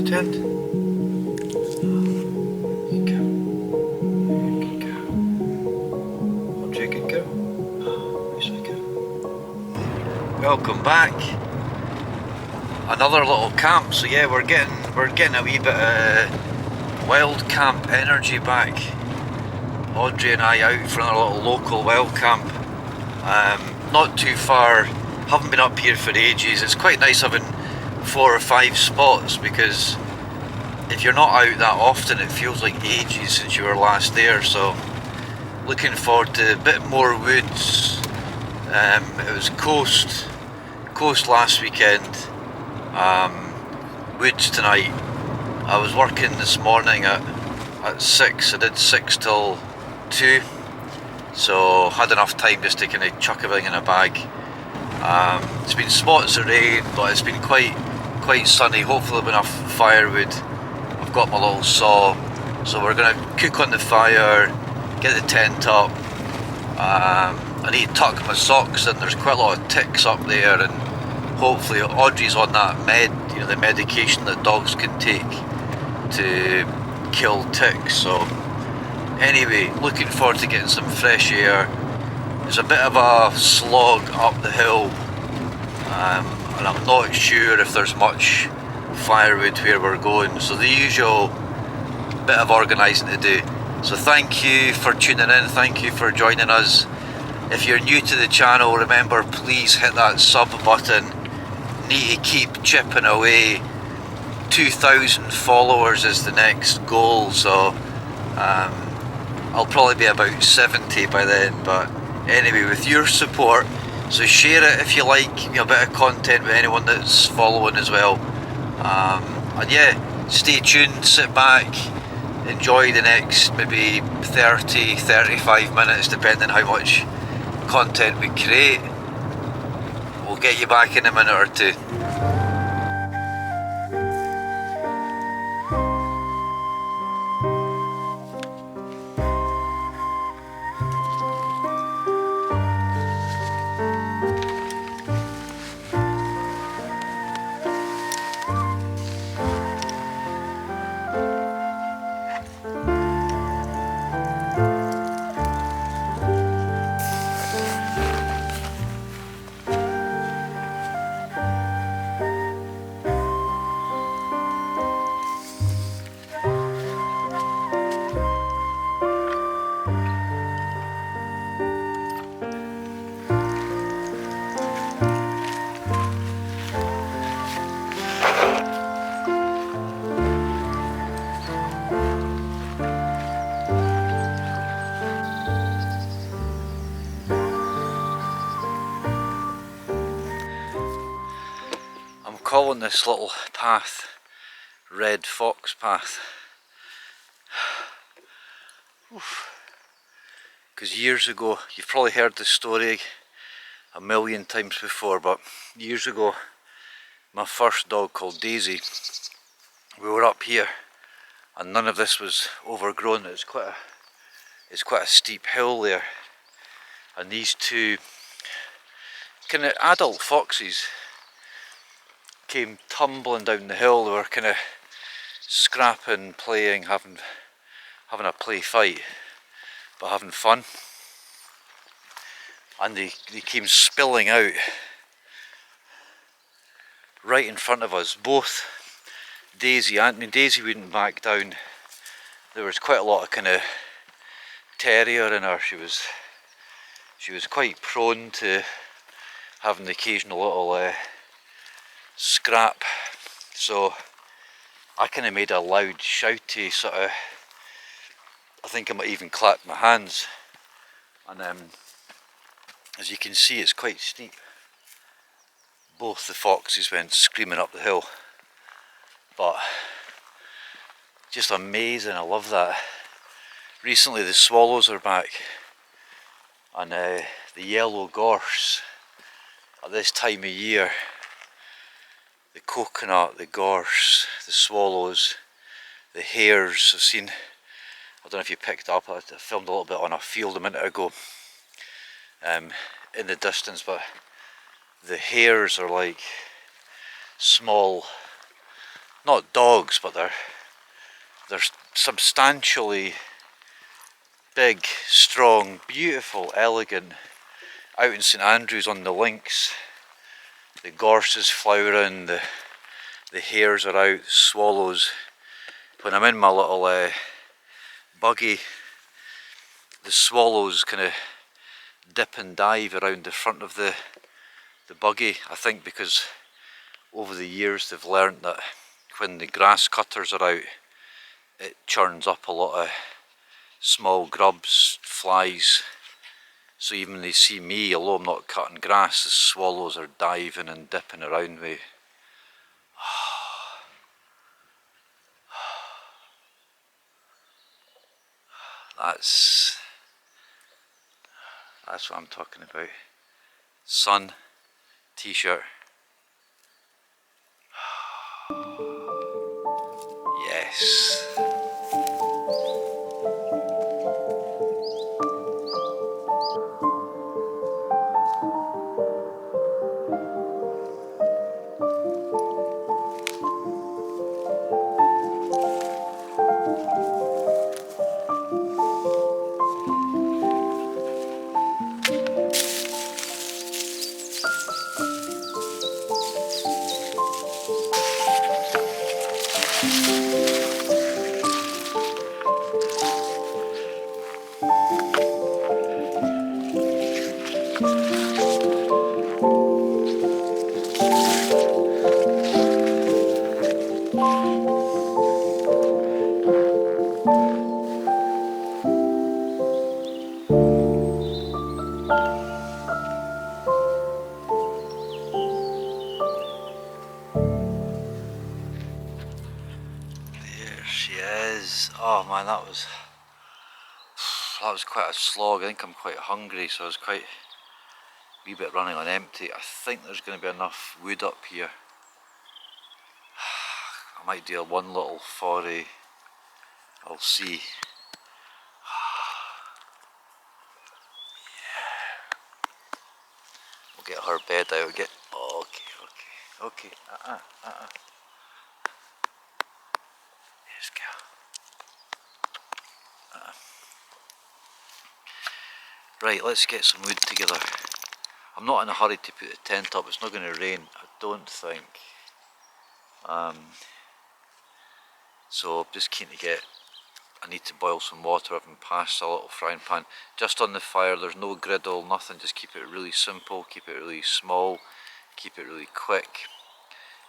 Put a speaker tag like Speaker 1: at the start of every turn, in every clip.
Speaker 1: it turned? Good girl. Good girl. Audrey, good girl. Oh, nice good girl. Welcome back. Another little camp. So yeah, we're getting a wee bit of wild camp energy back. Audrey and I out for another little local wild camp. Not too far. Haven't been up here for ages. It's quite nice having 4 or 5 spots, because if you're not out that often it feels like ages since you were last there. So looking forward to a bit more woods. It was coast last weekend, woods tonight. I was working this morning at 6. I did 6 till 2, so had enough time just to kind of chuck everything in a bag. It's been spots of rain, but it's been quite sunny. Hopefully there'll be enough firewood. I've got my little saw, so we're going to cook on the fire, get the tent up. I need to tuck my socks in. There's quite a lot of ticks up there, and hopefully Audrey's on that the medication that dogs can take to kill ticks. So anyway, looking forward to getting some fresh air. There's a bit of a slog up the hill, and I'm not sure if there's much firewood where we're going, so the usual bit of organising to do. So thank you for tuning in, thank you for joining us. If you're new to the channel, remember, please hit that sub button. Need to keep chipping away. 2,000 followers is the next goal, so I'll probably be about 70 by then. But anyway, with your support, so share it if you like a bit of content with anyone that's following as well. And yeah, stay tuned, sit back, enjoy the next maybe 30-35 minutes, depending how much content we create. We'll get you back in a minute or two. Calling this little path Red Fox Path, because years ago, you've probably heard this story a million times before, but years ago my first dog, called Daisy, we were up here and none of this was overgrown. It's quite a steep hill there, and these two kind of adult foxes came tumbling down the hill. They were kind of scrapping, playing, having a play fight, but having fun. And they came spilling out right in front of us. Both Daisy Daisy wouldn't back down. There was quite a lot of kind of terrier in her. She was quite prone to having the occasional little scrap, so I kind of made a loud shouty sort of, I think I might even clap my hands, and as you can see it's quite steep. Both the foxes went screaming up the hill, but just amazing. I love that. Recently the swallows are back, and the yellow gorse at this time of year, the coconut, the gorse, the swallows, the hares. I've seen, I don't know if you picked up, I filmed a little bit on a field a minute ago in the distance, but the hares are like small not dogs, but they're substantially big, strong, beautiful, elegant. Out in St Andrews on the links, the gorse is flowering, the hares are out, swallows. When I'm in my little buggy, the swallows kind of dip and dive around the front of the buggy. I think because over the years they've learnt that when the grass cutters are out, it churns up a lot of small grubs, flies. So even when they see me, although I'm not cutting grass, the swallows are diving and dipping around me. That's what I'm talking about. Sun, t-shirt. Yes. There she is. Oh man, that was quite a slog. I think I'm quite hungry, so I was quite a wee bit running on empty. I think there's going to be enough wood up here. I might do one little foray. I'll see. We'll get her bed out. Okay. Yes, girl. Right, let's get some wood together. I'm not in a hurry to put the tent up. It's not going to rain, I don't think. So I'm just keen to get. I need to boil some water. I haven't passed a little frying pan just on the fire. There's no griddle, nothing. Just keep it really simple, keep it really small, keep it really quick.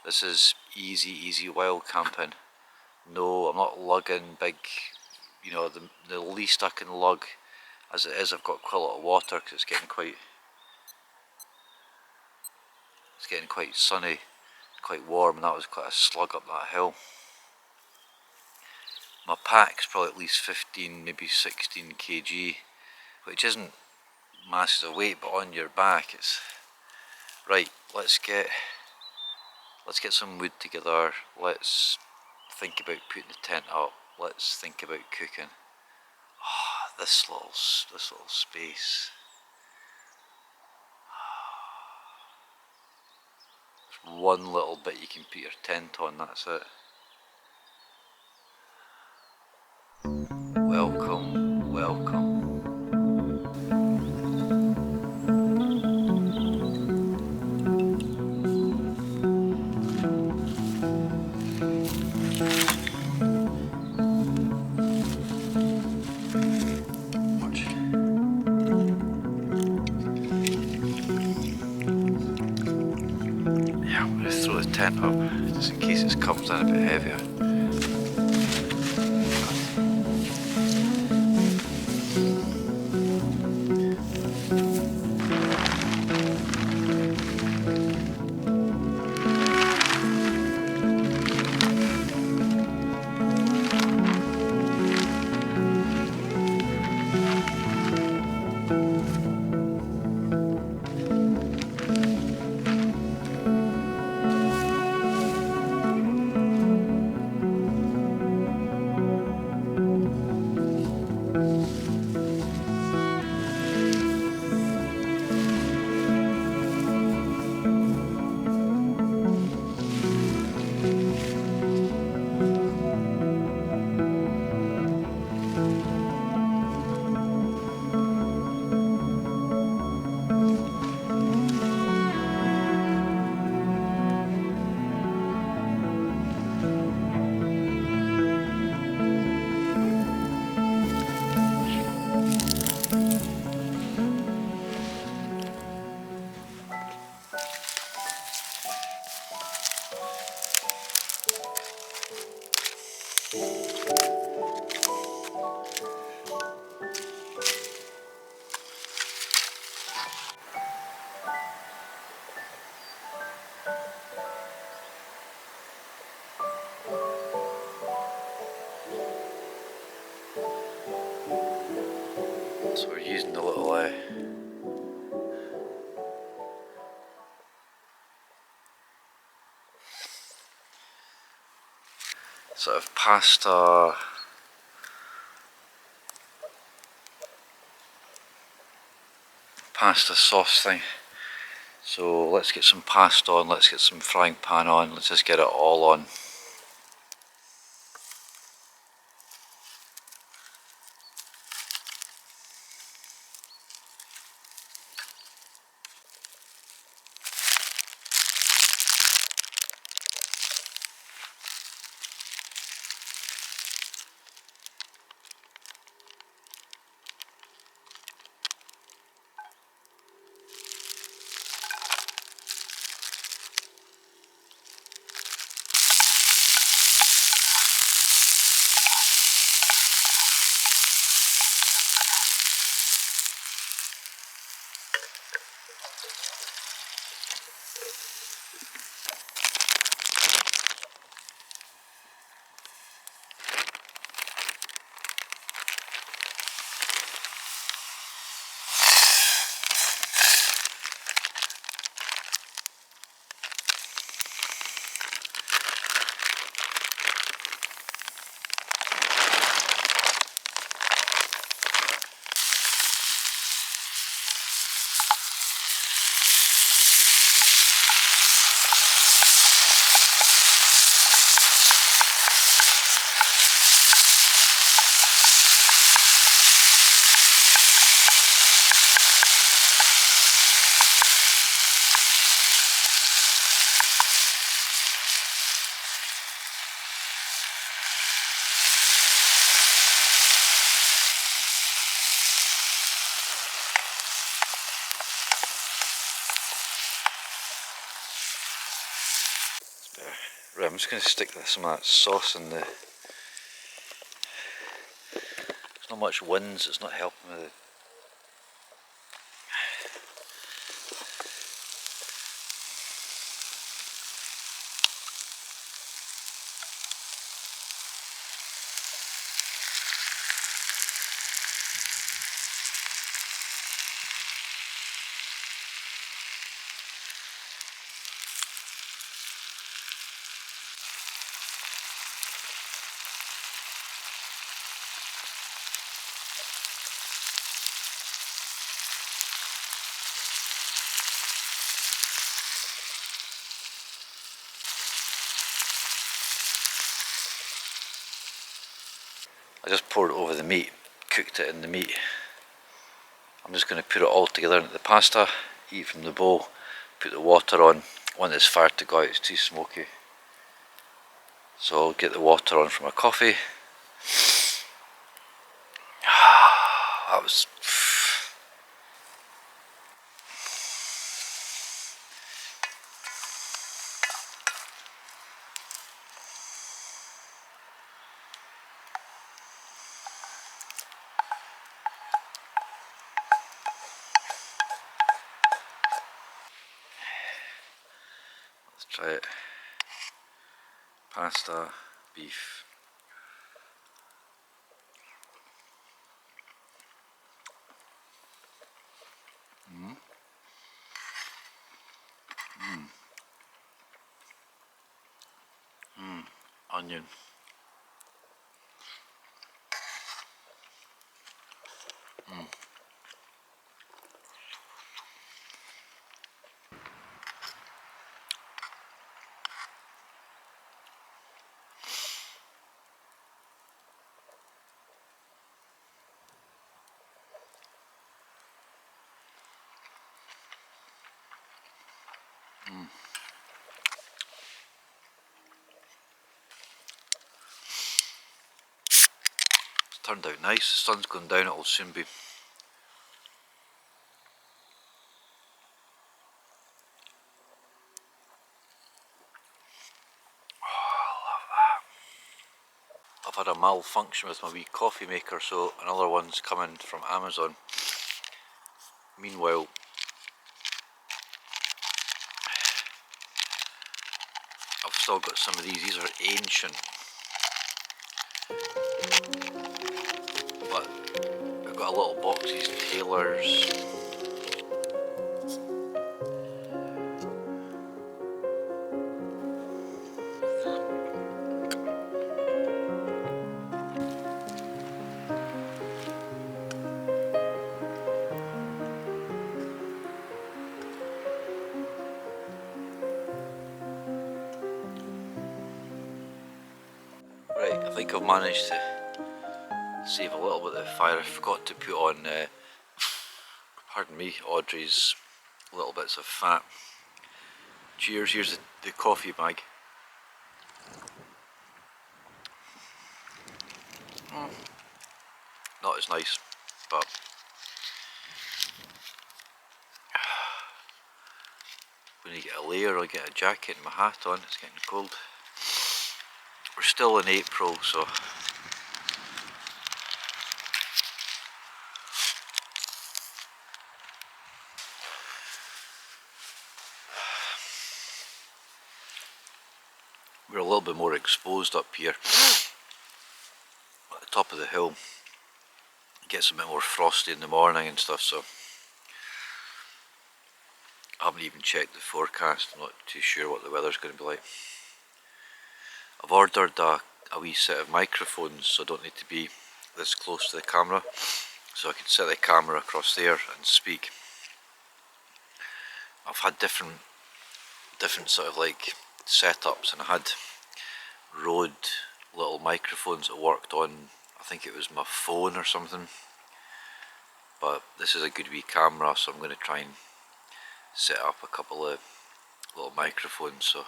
Speaker 1: This is easy wild camping. No, I'm not lugging big, you know, the least I can lug. As it is, I've got quite a lot of water because it's getting quite sunny, quite warm, and that was quite a slug up that hill. My pack's probably at least 15, maybe 16 kg, which isn't masses of weight, but on your back it's right. Let's get some wood together. Let's think about putting the tent up. Let's think about cooking. This little space. There's one little bit you can put your tent on. That's it. Welcome, welcome. Yeah, I'm going to throw the tent up just in case it comes in a bit heavier. sort of pasta sauce thing. So let's get some pasta on, let's get some frying pan on, let's just get it all on. Right, I'm just going to stick some of that sauce in the... There's not much wind, so it's not helping with it. I just poured it over the meat, cooked it in the meat. I'm just going to put it all together into the pasta, eat from the bowl, put the water on. I want this fire to go out, it's too smoky. So I'll get the water on for my coffee. That was... Let's try it. Pasta, beef. Onion. It's turned out nice, the sun's going down, it'll soon be... I've had a malfunction with my wee coffee maker, so another one's coming from Amazon. Meanwhile, I've still got some of these are ancient. But I've got got a little box, these tailors. Right, I think I've managed to save a little bit of the fire. I forgot to put on, pardon me, Audrey's little bits of fat. Cheers, here's the coffee bag. Not as nice, but when you get a layer or get a jacket and my hat on, it's getting cold. We're still in April, so we're a little bit more exposed up here at the top of the hill. It gets a bit more frosty in the morning and stuff, so I haven't even checked the forecast. I'm not too sure what the weather's going to be like. I've ordered a wee set of microphones, so I don't need to be this close to the camera, so I can set the camera across there and speak. I've had different sort of like setups, and I had Rode little microphones that worked on, I think it was my phone or something, but this is a good wee camera, so I'm going to try and set up a couple of little microphones. So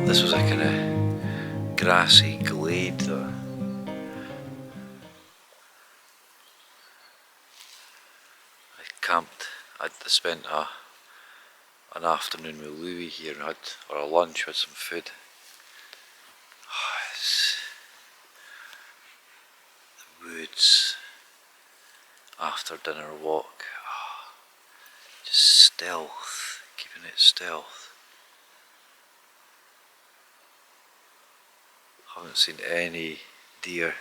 Speaker 1: this was a kind of grassy glade that I camped. I spent an afternoon with Louis here, and or a lunch with some food. The woods, after dinner walk, just stealth, keeping it stealth. Haven't seen any deer.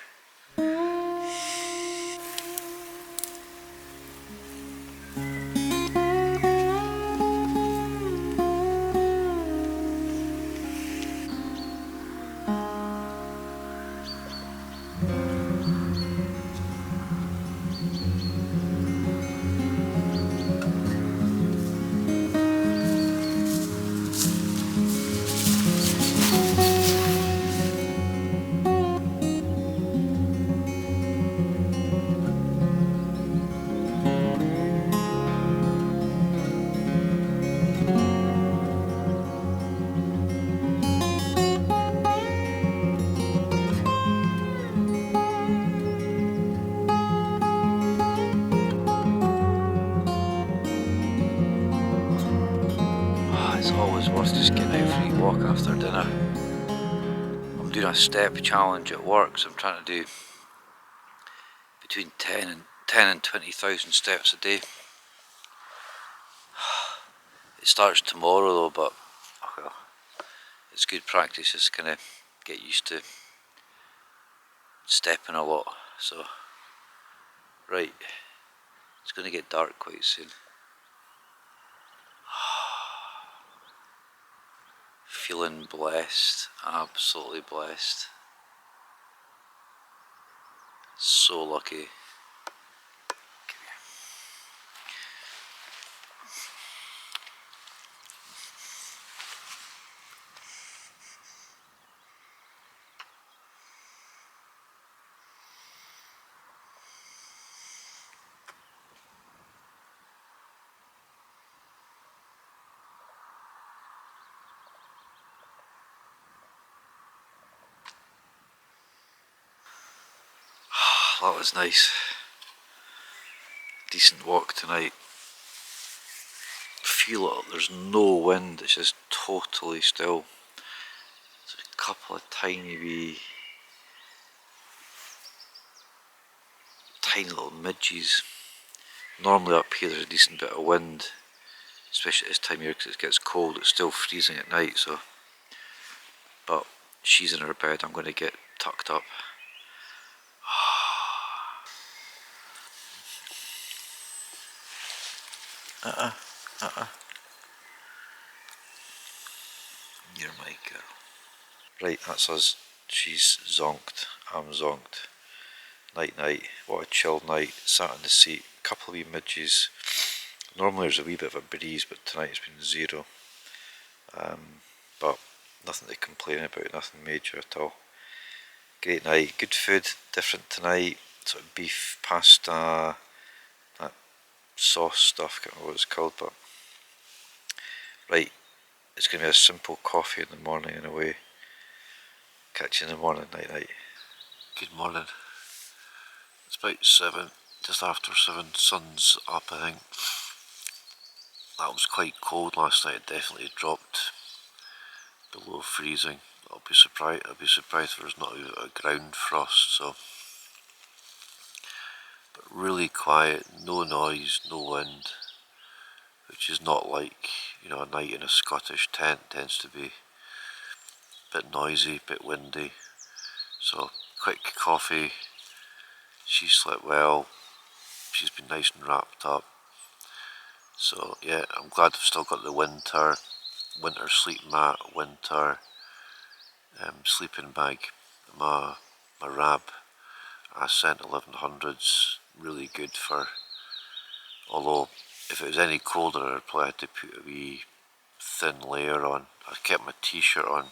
Speaker 1: worth just getting out for a walk after dinner. I'm doing a step challenge at work, so I'm trying to do between 10 and 20,000 steps a day. It starts tomorrow though, but well, it's good practice just kind of get used to stepping a lot. So, right, it's going to get dark quite soon. Feeling blessed, absolutely blessed. So lucky. That was nice. Decent walk tonight. Feel it, there's no wind, it's just totally still. There's a couple of tiny little midges. Normally up here there's a decent bit of wind, especially at this time of year because it gets cold. It's still freezing at night, so. But she's in her bed, I'm going to get tucked up. You're my girl. Right, that's us. She's zonked, I'm zonked. Night night, what a chill night. Sat in the seat, couple of wee midges. Normally there's a wee bit of a breeze, but tonight it's been zero. But nothing to complain about, nothing major at all. Great night, good food, different tonight. Sort of beef, pasta, that sauce stuff, can't remember what it's called, but right, it's going to be a simple coffee in the morning in a way. Catch you in the morning, night night. Good morning. It's about 7, just after 7, sun's up I think. That was quite cold last night, it definitely dropped below freezing. I'll be surprised if there's not a ground frost, so. But really quiet, no noise, no wind, which is not like, you know, a night in a Scottish tent tends to be a bit noisy, a bit windy. So, quick coffee. She slept well, she's been nice and wrapped up. So yeah, I'm glad I've still got the winter sleep mat, winter sleeping bag. My Rab Ascent 1100's really good for, although if it was any colder I'd probably have to put a wee thin layer on. I kept my t-shirt on,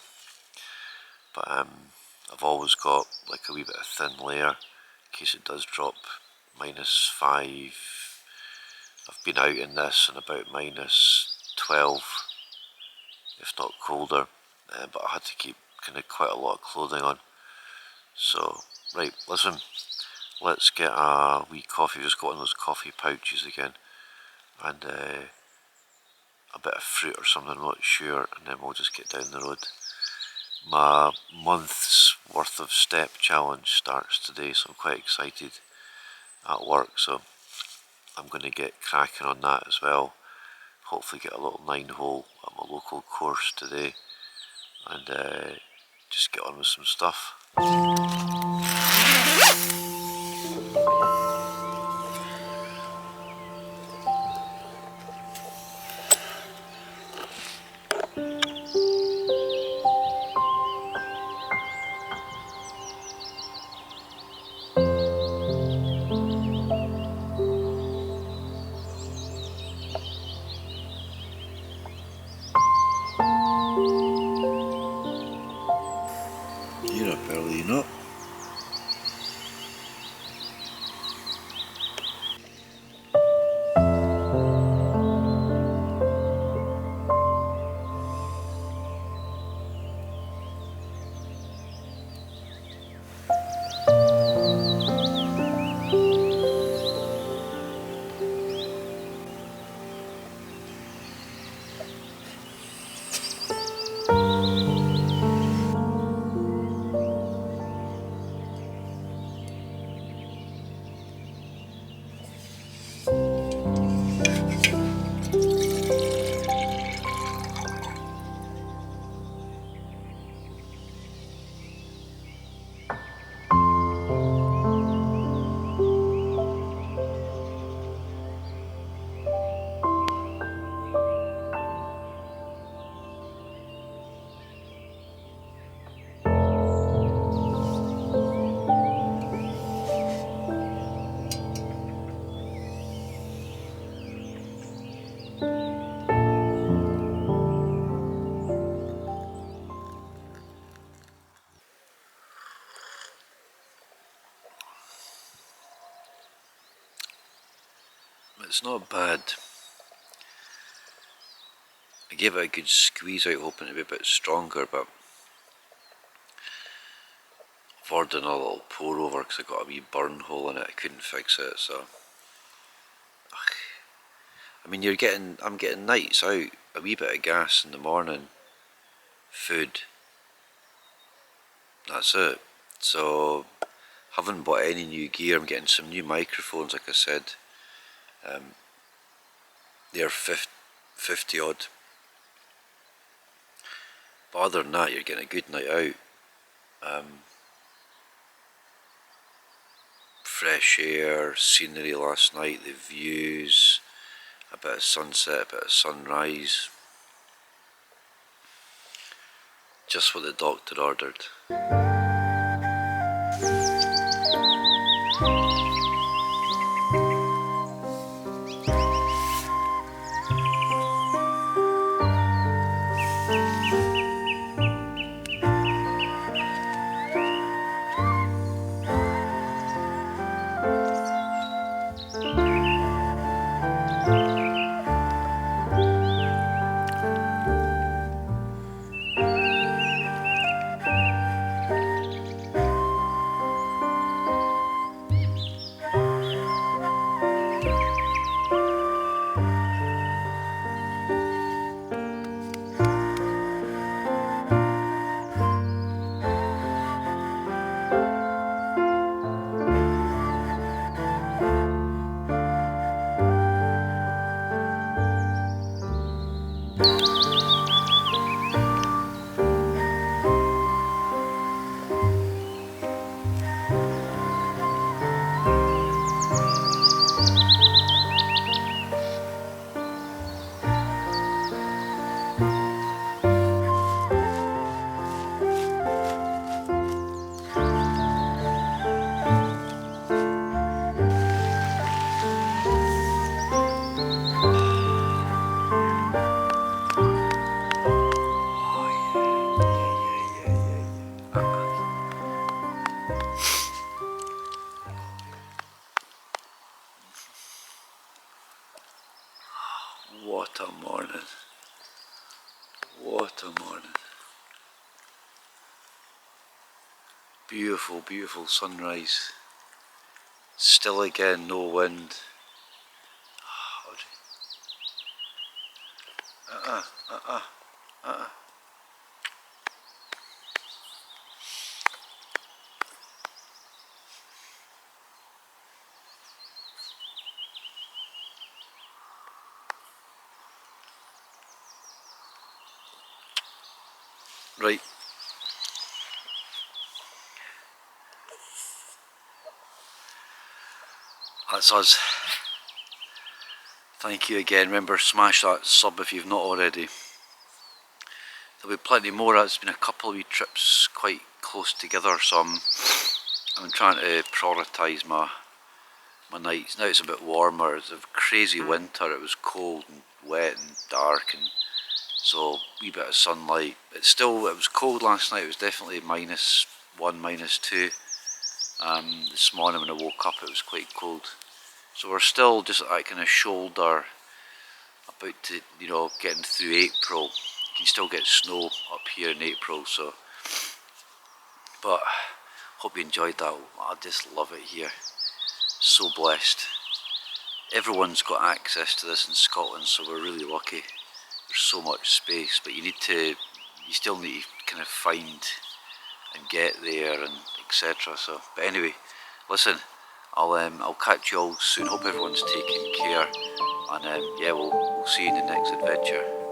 Speaker 1: but I've always got like a wee bit of thin layer in case it does drop -5. I've been out in this and about -12, if not colder, but I had to keep kind of quite a lot of clothing on. So, right, listen, let's get a wee coffee. Just got one of those coffee pouches again, and a bit of fruit or something, I'm not sure, and then we'll just get down the road. My month's worth of step challenge starts today, so I'm quite excited at work, so I'm going to get cracking on that as well. Hopefully get a little 9-hole at my local course today, and just get on with some stuff. You're up early, you know. It's not bad. I gave it a good squeeze out, hoping to be a bit stronger, but I've ordered a little pour over because I got a wee burn hole in it. I couldn't fix it, so. I mean, I'm getting nights out, a wee bit of gas in the morning, food. That's it. So, haven't bought any new gear. I'm getting some new microphones, like I said. They're 50 odd. But other than that, you're getting a good night out. Fresh air, scenery last night, the views, a bit of sunset, a bit of sunrise. Just what the doctor ordered. What a morning. What a morning. Beautiful, beautiful sunrise. Still again, no wind. Audrey. Right. That's us. Thank you again. Remember, smash that sub if you've not already. There'll be plenty more. It's been a couple of wee trips quite close together, so I'm trying to prioritise my nights. Now it's a bit warmer. It's a crazy winter. It was cold and wet and dark, and so a wee bit of sunlight. It was cold last night. It was definitely -1, -2. This morning when I woke up, it was quite cold. So we're still just at that kind of shoulder, about to, getting through April. You can still get snow up here in April, so. But hope you enjoyed that. I just love it here. So blessed. Everyone's got access to this in Scotland, so we're really lucky. There's so much space, but you still need to kind of find and get there and etc. So, but anyway, listen, I'll catch you all soon. Hope everyone's taking care, and yeah, we'll see you in the next adventure.